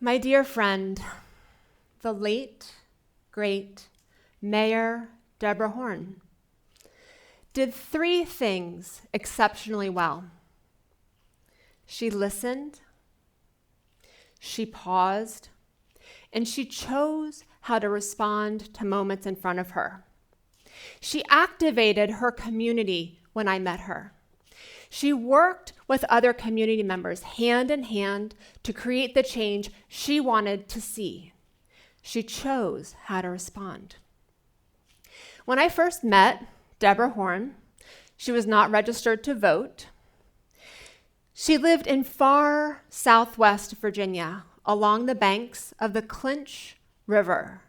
My dear friend, the late, great Mayor Deborah Horn did three things exceptionally well. She listened, she paused, and she chose how to respond to moments in front of her. She activated her community when I met her. She worked with other community members hand in hand to create the change she wanted to see. She chose how to respond. When I first met Deborah Horn, she was not registered to vote. She lived in far southwest Virginia, along the banks of the Clinch River,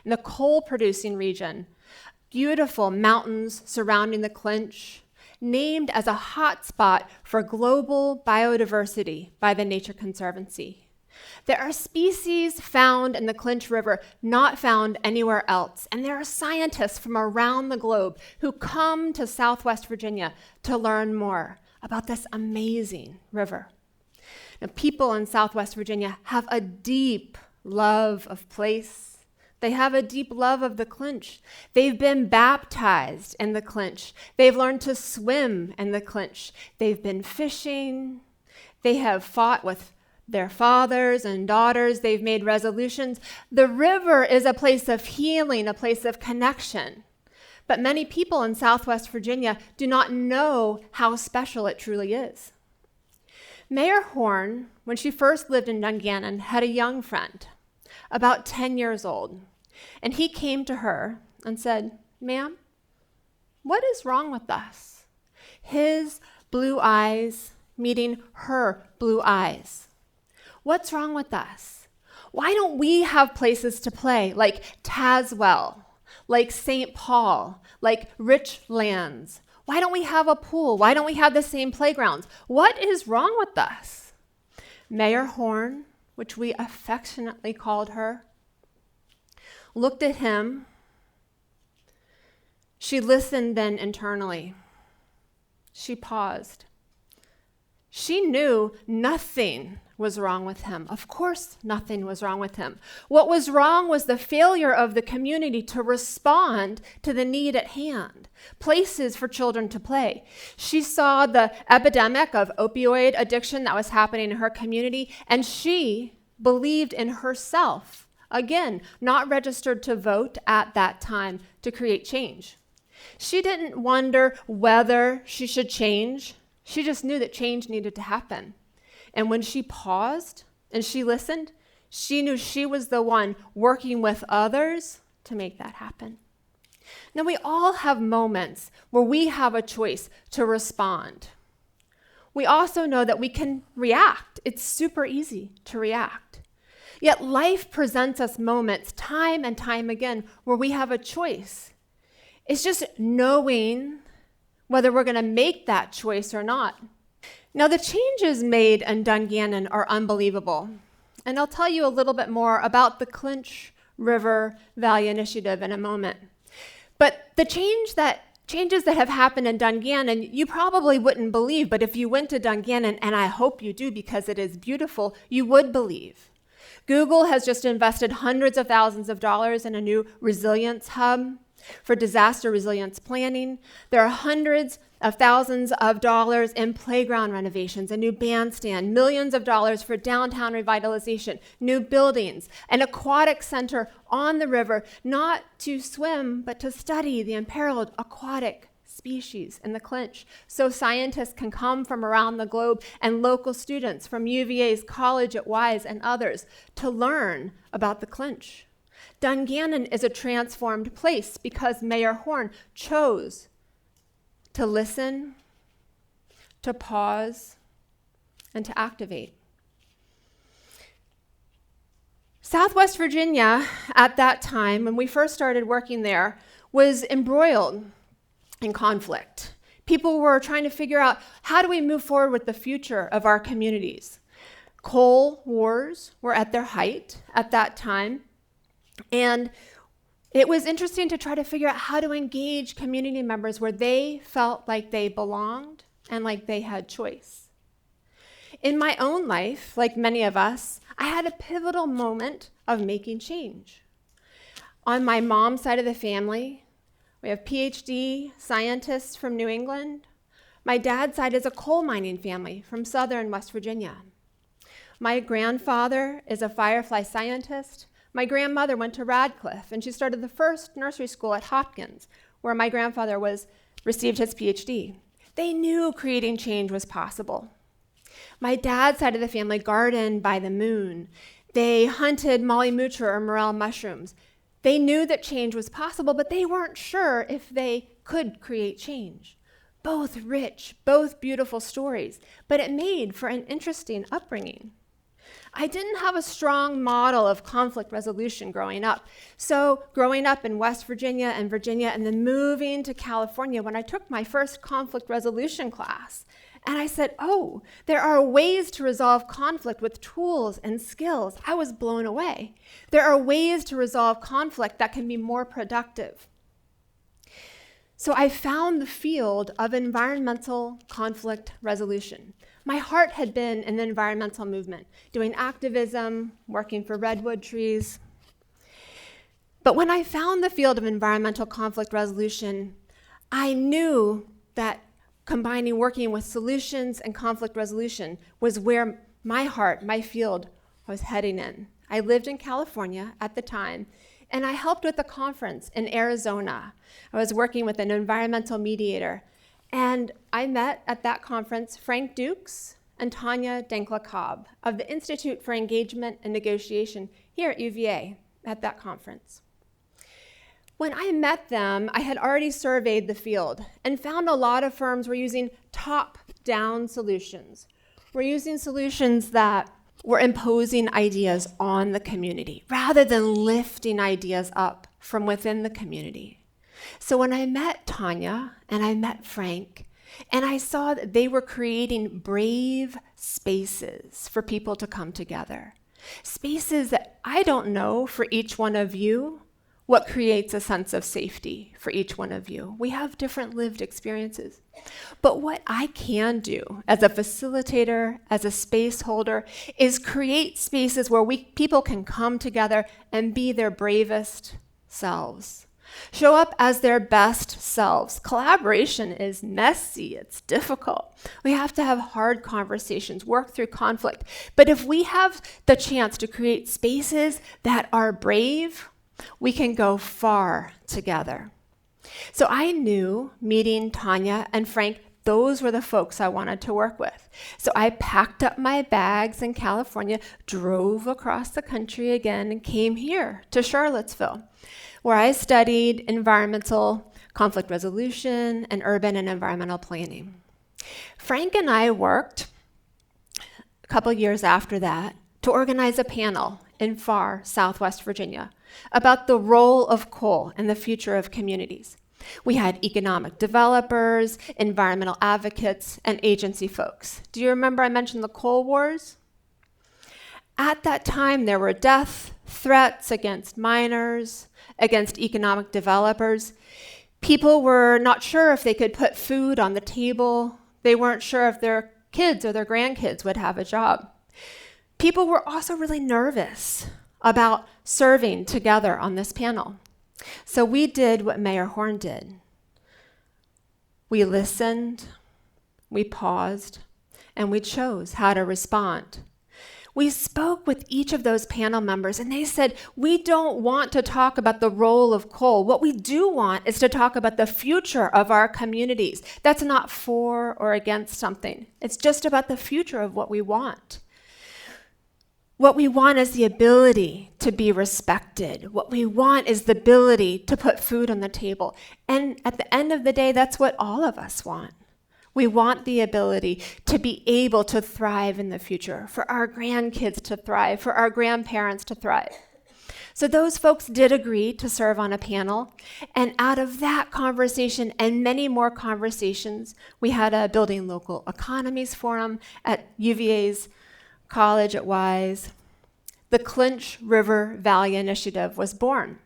in the coal-producing region. Beautiful mountains surrounding the Clinch, named as a hotspot for global biodiversity by the Nature Conservancy. There are species found in the Clinch River not found anywhere else, and there are scientists from around the globe who come to Southwest Virginia to learn more about this amazing river. Now, people in Southwest Virginia have a deep love of place. They have a deep love of the Clinch. They've been baptized in the Clinch. They've learned to swim in the Clinch. They've been fishing. They have fought with their fathers and daughters. They've made resolutions. The river is a place of healing, a place of connection. But many people in Southwest Virginia do not know how special it truly is. Mayor Horn, when she first lived in Dungannon, had a young friend, about 10 years old. And he came to her and said, "Ma'am, what is wrong with us?" His blue eyes meeting her blue eyes. What's wrong with us? Why don't we have places to play like Tazewell, like St. Paul, like Richlands? Why don't we have a pool? Why don't we have the same playgrounds? What is wrong with us? Mayor Horn, which we affectionately called her, looked at him. She listened then internally. She paused. She knew nothing was wrong with him. Of course, nothing was wrong with him. What was wrong was the failure of the community to respond to the need at hand, places for children to play. She saw the epidemic of opioid addiction that was happening in her community, and she believed in herself, again, not registered to vote at that time, to create change. She didn't wonder whether she should change. She just knew that change needed to happen. And when she paused and she listened, she knew she was the one working with others to make that happen. Now, we all have moments where we have a choice to respond. We also know that we can react. It's super easy to react. Yet life presents us moments time and time again where we have a choice. It's just knowing whether we're going to make that choice or not. Now, the changes made in Dungannon are unbelievable. And I'll tell you a little bit more about the Clinch River Valley Initiative in a moment. But the changes that have happened in Dungannon, you probably wouldn't believe, but if you went to Dungannon, and I hope you do because it is beautiful, you would believe. Google has just invested hundreds of thousands of dollars in a new resilience hub for disaster resilience planning. There are hundreds of thousands of dollars in playground renovations, a new bandstand, millions of dollars for downtown revitalization, new buildings, an aquatic center on the river, not to swim, but to study the imperiled aquatic species in the Clinch, so scientists can come from around the globe and local students from UVA's College at Wise and others to learn about the Clinch. Dungannon is a transformed place because Mayor Horn chose to listen, to pause, and to activate. Southwest Virginia, at that time, when we first started working there, was embroiled in conflict. People were trying to figure out, how do we move forward with the future of our communities? Coal wars were at their height at that time, and it was interesting to try to figure out how to engage community members where they felt like they belonged and like they had choice. In my own life, like many of us, I had a pivotal moment of making change. On my mom's side of the family, we have PhD scientists from New England. My dad's side is a coal mining family from southern West Virginia. My grandfather is a firefly scientist. My grandmother went to Radcliffe, and she started the first nursery school at Hopkins, where my grandfather received his PhD. They knew creating change was possible. My dad's side of the family gardened by the moon. They hunted Molly Moocher or morel mushrooms. They knew that change was possible, but they weren't sure if they could create change. Both rich, both beautiful stories, but it made for an interesting upbringing. I didn't have a strong model of conflict resolution growing up. So growing up in West Virginia and then moving to California when I took my first conflict resolution class, and I said, oh, there are ways to resolve conflict with tools and skills. I was blown away. There are ways to resolve conflict that can be more productive. So I found the field of environmental conflict resolution. My heart had been in the environmental movement, doing activism, working for redwood trees. But when I found the field of environmental conflict resolution, I knew that combining working with solutions and conflict resolution was where my heart, my field, was heading in. I lived in California at the time, and I helped with a conference in Arizona. I was working with an environmental mediator, and I met at that conference Frank Dukes and Tanya Denkla-Cobb of the Institute for Engagement and Negotiation here at UVA at that conference. When I met them, I had already surveyed the field and found a lot of firms were using top-down solutions. We're using solutions that were imposing ideas on the community rather than lifting ideas up from within the community. So when I met Tanya and I met Frank, and I saw that they were creating brave spaces for people to come together, spaces that I don't know for each one of you what creates a sense of safety for each one of you. We have different lived experiences. But what I can do as a facilitator, as a space holder, is create spaces where people can come together and be their bravest selves. Show up as their best selves. Collaboration is messy, it's difficult. We have to have hard conversations, work through conflict. But if we have the chance to create spaces that are brave, we can go far together. So I knew, meeting Tanya and Frank, those were the folks I wanted to work with. So I packed up my bags in California, drove across the country again, and came here to Charlottesville, where I studied environmental conflict resolution and urban and environmental planning. Frank and I worked a couple years after that to organize a panel in far Southwest Virginia about the role of coal in the future of communities. We had economic developers, environmental advocates, and agency folks. Do you remember I mentioned the coal wars? At that time, there were death threats against miners, against economic developers. People were not sure if they could put food on the table. They weren't sure if their kids or their grandkids would have a job. People were also really nervous about serving together on this panel. So we did what Mayor Horn did. We listened, we paused, and we chose how to respond. We spoke with each of those panel members, and they said, we don't want to talk about the role of coal. What we do want is to talk about the future of our communities. That's not for or against something. It's just about the future of what we want. What we want is the ability to be respected. What we want is the ability to put food on the table. And at the end of the day, that's what all of us want. We want the ability to be able to thrive in the future, for our grandkids to thrive, for our grandparents to thrive. So those folks did agree to serve on a panel. And out of that conversation and many more conversations, we had a Building Local Economies Forum at UVA's College at Wise. The Clinch River Valley Initiative was born.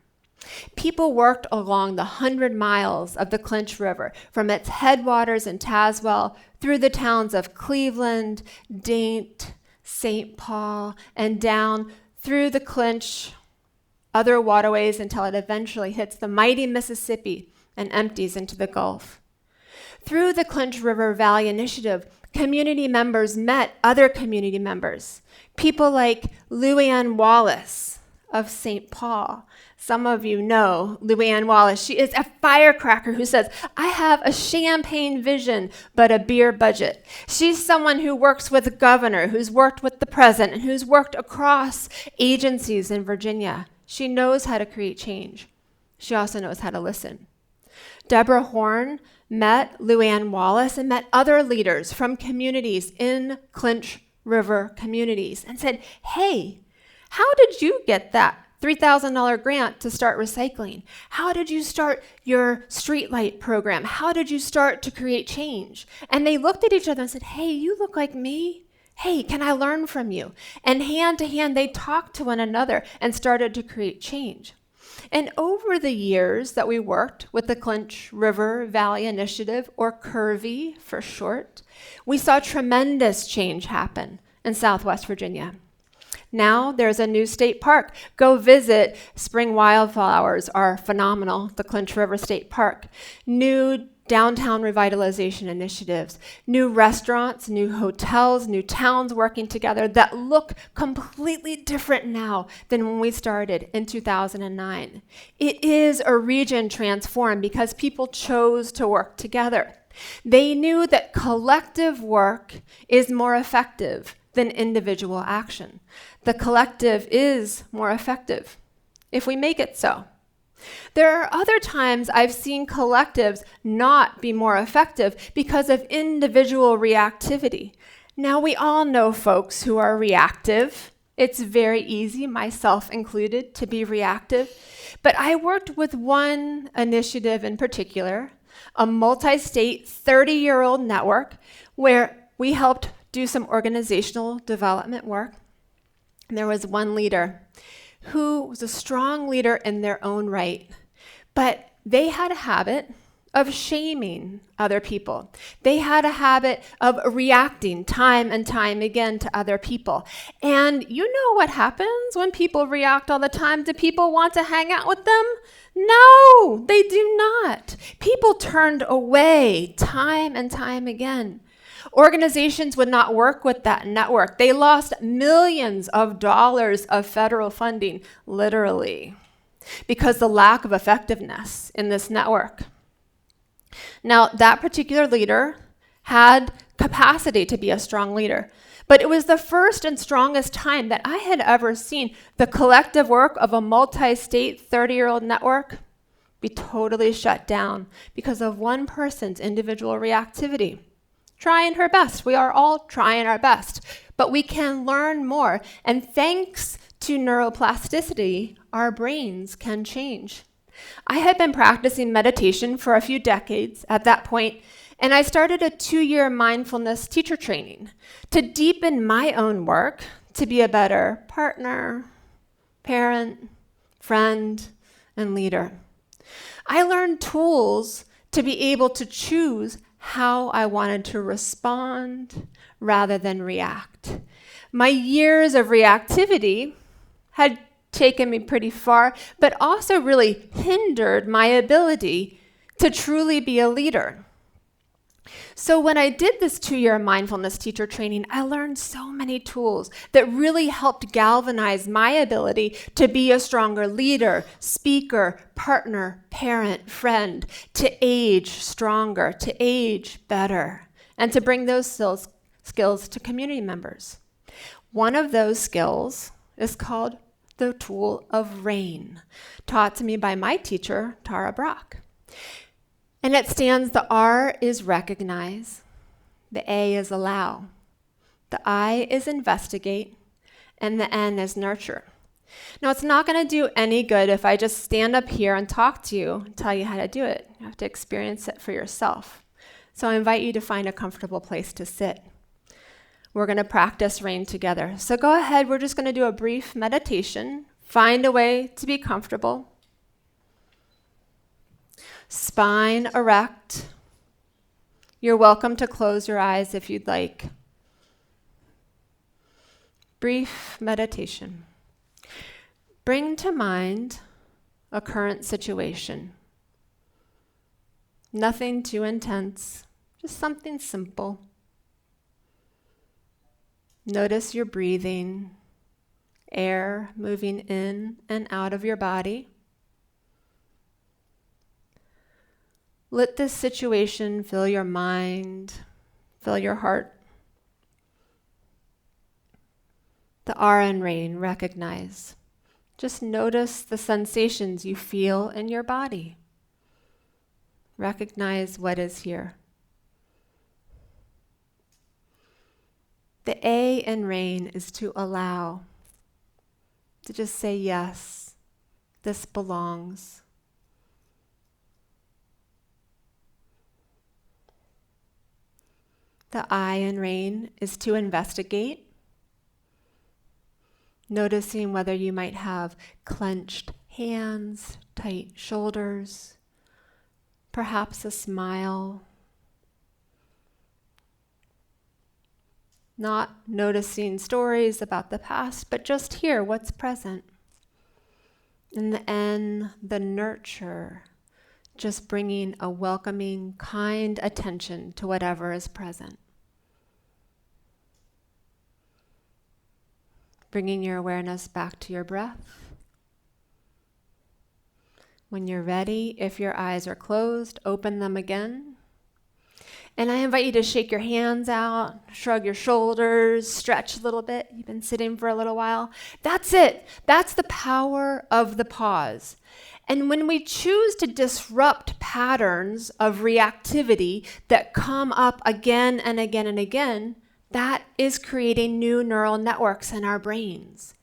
People worked along the 100 miles of the Clinch River, from its headwaters in Tazewell through the towns of Cleveland, Date, St. Paul, and down through the Clinch, other waterways until it eventually hits the mighty Mississippi and empties into the Gulf. Through the Clinch River Valley Initiative, community members met other community members, people like Louanne Wallace of St. Paul. Some of you know Louanne Wallace. She is a firecracker who says, I have a champagne vision, but a beer budget. She's someone who works with the governor, who's worked with the president, and who's worked across agencies in Virginia. She knows how to create change. She also knows how to listen. Deborah Horn met Louanne Wallace and met other leaders from communities in Clinch River communities and said, hey, how did you get that $3,000 grant to start recycling? How did you start your streetlight program? How did you start to create change? And they looked at each other and said, hey, you look like me. Hey, can I learn from you? And hand to hand, they talked to one another and started to create change. And over the years that we worked with the Clinch River Valley Initiative, or CURVY for short, we saw tremendous change happen in Southwest Virginia. Now there's a new state park. Go visit. Spring wildflowers are phenomenal, the Clinch River State Park. New downtown revitalization initiatives, new restaurants, new hotels, new towns working together that look completely different now than when we started in 2009. It is a region transformed because people chose to work together. They knew that collective work is more effective than individual action. The collective is more effective if we make it so. There are other times I've seen collectives not be more effective because of individual reactivity. Now, we all know folks who are reactive. It's very easy, myself included, to be reactive. But I worked with one initiative in particular, a multi-state 30-year-old network where we helped do some organizational development work. And there was one leader who was a strong leader in their own right, but they had a habit of shaming other people. They had a habit of reacting time and time again to other people. And you know what happens when people react all the time? Do people want to hang out with them? No, they do not. People turned away time and time again. Organizations would not work with that network. They lost millions of dollars of federal funding, literally, because the lack of effectiveness in this network. Now, that particular leader had capacity to be a strong leader, but it was the first and strongest time that I had ever seen the collective work of a multi-state 30-year-old network be totally shut down because of one person's individual reactivity. Trying her best. We are all trying our best, but we can learn more. And thanks to neuroplasticity, our brains can change. I had been practicing meditation for a few decades at that point, and I started a 2-year mindfulness teacher training to deepen my own work to be a better partner, parent, friend, and leader. I learned tools to be able to choose how I wanted to respond rather than react. My years of reactivity had taken me pretty far, but also really hindered my ability to truly be a leader. So when I did this 2-year mindfulness teacher training, I learned so many tools that really helped galvanize my ability to be a stronger leader, speaker, partner, parent, friend, to age stronger, to age better, and to bring those skills to community members. One of those skills is called the tool of RAIN, taught to me by my teacher, Tara Brock. And it stands, the R is recognize, the A is allow, the I is investigate, and the N is nurture. Now, it's not going to do any good if I just stand up here and talk to you and tell you how to do it. You have to experience it for yourself. So I invite you to find a comfortable place to sit. We're going to practice RAIN together. So go ahead, we're just going to do a brief meditation. Find a way to be comfortable. Spine erect. You're welcome to close your eyes if you'd like. brief meditation. Bring to mind a current situation. Nothing too intense, just something simple. Notice your breathing, air moving in and out of your body. Let this situation fill your mind, fill your heart. The RN rain, recognize. Just notice the sensations you feel in your body. Recognize what is here. The A in rain is to allow, to just say yes, this belongs. The I in rain is to investigate, noticing whether you might have clenched hands, tight shoulders, perhaps a smile. Not noticing stories about the past, but just here, what's present. And the N, the nurture, just bringing a welcoming, kind attention to whatever is present. Bringing your awareness back to your breath. When you're ready, if your eyes are closed, open them again. And I invite you to shake your hands out, shrug your shoulders, stretch a little bit. You've been sitting for a little while. That's it. That's the power of the pause. And when we choose to disrupt patterns of reactivity that come up again and again and again, that is creating new neural networks in our brains.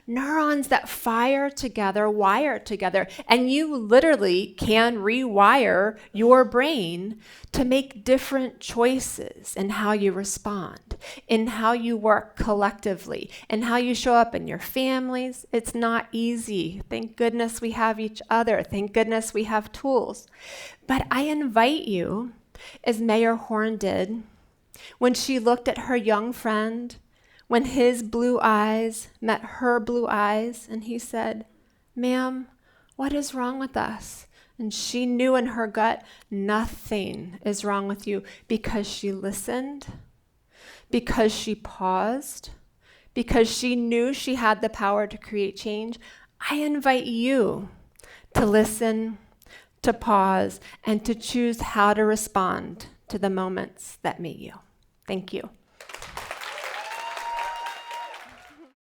Neurons that fire together, wire together, and you literally can rewire your brain to make different choices in how you respond, in how you work collectively, and how you show up in your families. It's not easy. Thank goodness we have each other. Thank goodness we have tools. But I invite you, as Mayor Horn did, when she looked at her young friend, when his blue eyes met her blue eyes, and he said, "Ma'am, what is wrong with us?" And she knew in her gut, nothing is wrong with you, because she listened, because she paused, because she knew she had the power to create change. I invite you to listen, to pause, and to choose how to respond to the moments that meet you. Thank you.